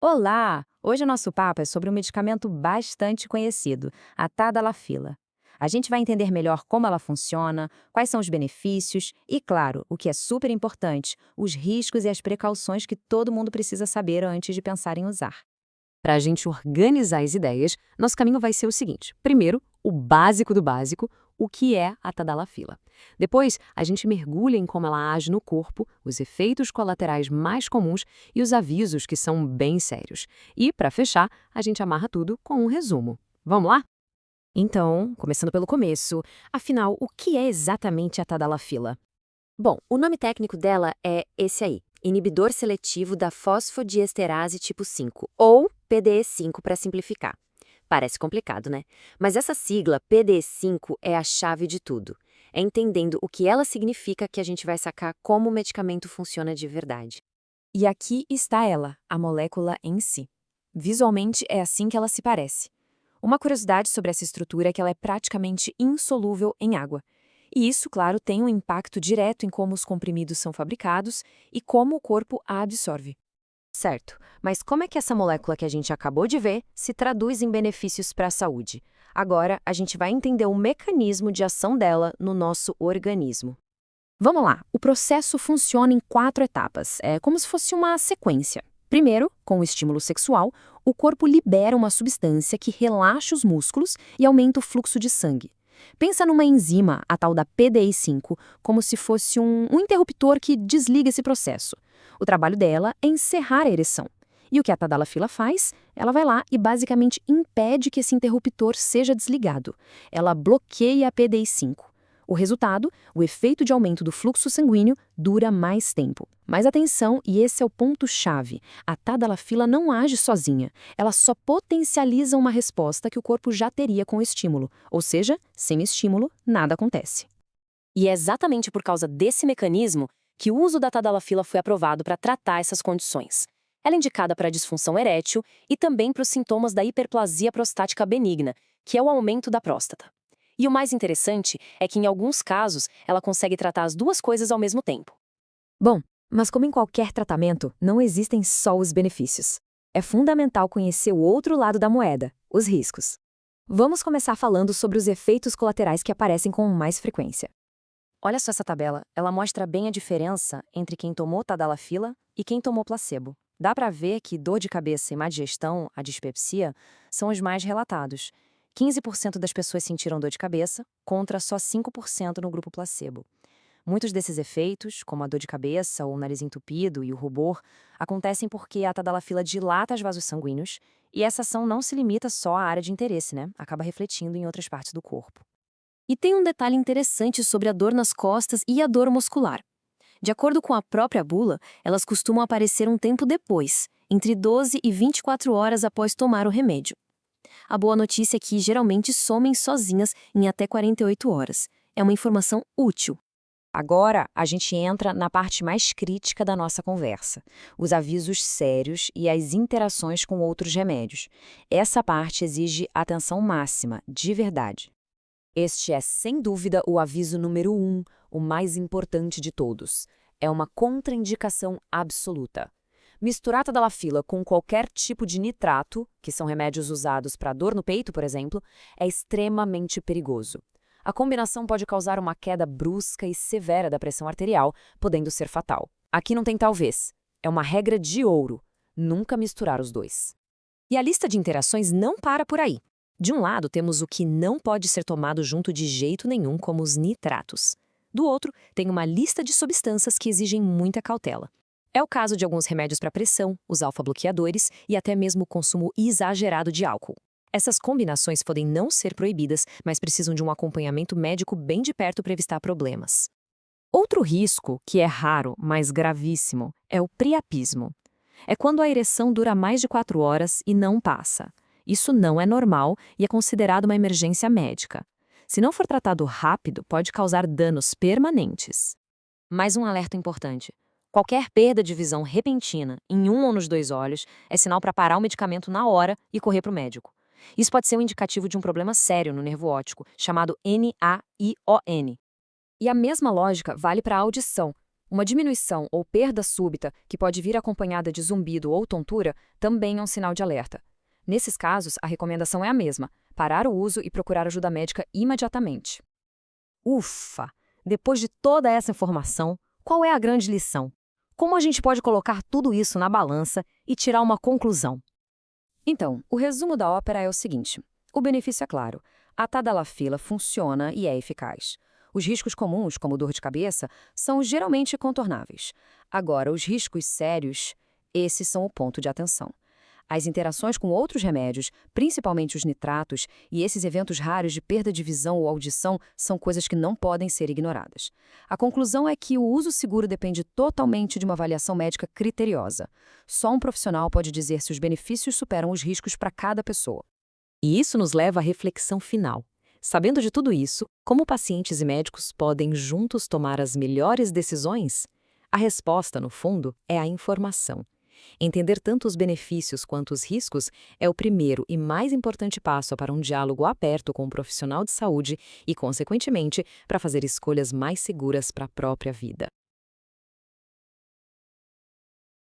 Olá! Hoje o nosso papo é sobre um medicamento bastante conhecido, a Tadalafila. A gente vai entender melhor como ela funciona, quais são os benefícios e, claro, o que é super importante, os riscos e as precauções que todo mundo precisa saber antes de pensar em usar. Para a gente organizar as ideias, nosso caminho vai ser o seguinte: primeiro, o básico do básico, o que é a tadalafila. Depois, a gente mergulha em como ela age no corpo, os efeitos colaterais mais comuns e os avisos que são bem sérios. E, para fechar, a gente amarra tudo com um resumo. Vamos lá? Então, começando pelo começo, afinal, o que é exatamente a Tadalafila? Bom, o nome técnico dela é esse aí, inibidor seletivo da fosfodiesterase tipo 5, ou PDE5 para simplificar. Parece complicado, né? Mas essa sigla PDE5 é a chave de tudo. É entendendo o que ela significa que a gente vai sacar como o medicamento funciona de verdade. E aqui está ela, a molécula em si. Visualmente é assim que ela se parece. Uma curiosidade sobre essa estrutura é que ela é praticamente insolúvel em água. E isso, claro, tem um impacto direto em como os comprimidos são fabricados e como o corpo a absorve. Certo, mas como é que essa molécula que a gente acabou de ver se traduz em benefícios para a saúde? Agora, a gente vai entender o mecanismo de ação dela no nosso organismo. Vamos lá, o processo funciona em 4 etapas, é como se fosse uma sequência. Primeiro, com o estímulo sexual, o corpo libera uma substância que relaxa os músculos e aumenta o fluxo de sangue. Pensa numa enzima, a tal da PDI5, como se fosse um interruptor que desliga esse processo. O trabalho dela é encerrar a ereção. E o que a tadalafila faz? Ela vai lá e basicamente impede que esse interruptor seja desligado. Ela bloqueia a PDI5. O resultado, o efeito de aumento do fluxo sanguíneo, dura mais tempo. Mas atenção, e esse é o ponto-chave, a tadalafila não age sozinha. Ela só potencializa uma resposta que o corpo já teria com o estímulo. Ou seja, sem estímulo, nada acontece. E é exatamente por causa desse mecanismo que o uso da tadalafila foi aprovado para tratar essas condições. Ela é indicada para a disfunção erétil e também para os sintomas da hiperplasia prostática benigna, que é o aumento da próstata. E o mais interessante é que, em alguns casos, ela consegue tratar as duas coisas ao mesmo tempo. Bom, mas como em qualquer tratamento, não existem só os benefícios. É fundamental conhecer o outro lado da moeda, os riscos. Vamos começar falando sobre os efeitos colaterais que aparecem com mais frequência. Olha só essa tabela, ela mostra bem a diferença entre quem tomou tadalafila e quem tomou placebo. Dá para ver que dor de cabeça e má digestão, a dispepsia, são os mais relatados. 15% das pessoas sentiram dor de cabeça, contra só 5% no grupo placebo. Muitos desses efeitos, como a dor de cabeça, ou o nariz entupido e o rubor, acontecem porque a tadalafila dilata os vasos sanguíneos, e essa ação não se limita só à área de interesse, né? Acaba refletindo em outras partes do corpo. E tem um detalhe interessante sobre a dor nas costas e a dor muscular. De acordo com a própria bula, elas costumam aparecer um tempo depois, entre 12 e 24 horas após tomar o remédio. A boa notícia é que geralmente somem sozinhas em até 48 horas. É uma informação útil. Agora, a gente entra na parte mais crítica da nossa conversa, os avisos sérios e as interações com outros remédios. Essa parte exige atenção máxima, de verdade. Este é, sem dúvida, o aviso número 1, o mais importante de todos. É uma contraindicação absoluta. Misturar tadalafila com qualquer tipo de nitrato, que são remédios usados para dor no peito, por exemplo, é extremamente perigoso. A combinação pode causar uma queda brusca e severa da pressão arterial, podendo ser fatal. Aqui não tem talvez. É uma regra de ouro. Nunca misturar os dois. E a lista de interações não para por aí. De um lado, temos o que não pode ser tomado junto de jeito nenhum, como os nitratos. Do outro, tem uma lista de substâncias que exigem muita cautela. É o caso de alguns remédios para pressão, os alfa-bloqueadores e até mesmo o consumo exagerado de álcool. Essas combinações podem não ser proibidas, mas precisam de um acompanhamento médico bem de perto para evitar problemas. Outro risco, que é raro, mas gravíssimo, é o priapismo. É quando a ereção dura mais de 4 horas e não passa. Isso não é normal e é considerado uma emergência médica. Se não for tratado rápido, pode causar danos permanentes. Mais um alerta importante. Qualquer perda de visão repentina, em um ou nos dois olhos, é sinal para parar o medicamento na hora e correr para o médico. Isso pode ser um indicativo de um problema sério no nervo óptico, chamado NAION. E a mesma lógica vale para a audição. Uma diminuição ou perda súbita, que pode vir acompanhada de zumbido ou tontura, também é um sinal de alerta. Nesses casos, a recomendação é a mesma: parar o uso e procurar ajuda médica imediatamente. Ufa! Depois de toda essa informação, qual é a grande lição? Como a gente pode colocar tudo isso na balança e tirar uma conclusão? Então, o resumo da ópera é o seguinte: o benefício é claro. A tadalafila funciona e é eficaz. Os riscos comuns, como dor de cabeça, são geralmente contornáveis. Agora, os riscos sérios, esses são o ponto de atenção. As interações com outros remédios, principalmente os nitratos, e esses eventos raros de perda de visão ou audição são coisas que não podem ser ignoradas. A conclusão é que o uso seguro depende totalmente de uma avaliação médica criteriosa. Só um profissional pode dizer se os benefícios superam os riscos para cada pessoa. E isso nos leva à reflexão final. Sabendo de tudo isso, como pacientes e médicos podem juntos tomar as melhores decisões? A resposta, no fundo, é a informação. Entender tanto os benefícios quanto os riscos é o primeiro e mais importante passo para um diálogo aberto com um profissional de saúde e, consequentemente, para fazer escolhas mais seguras para a própria vida.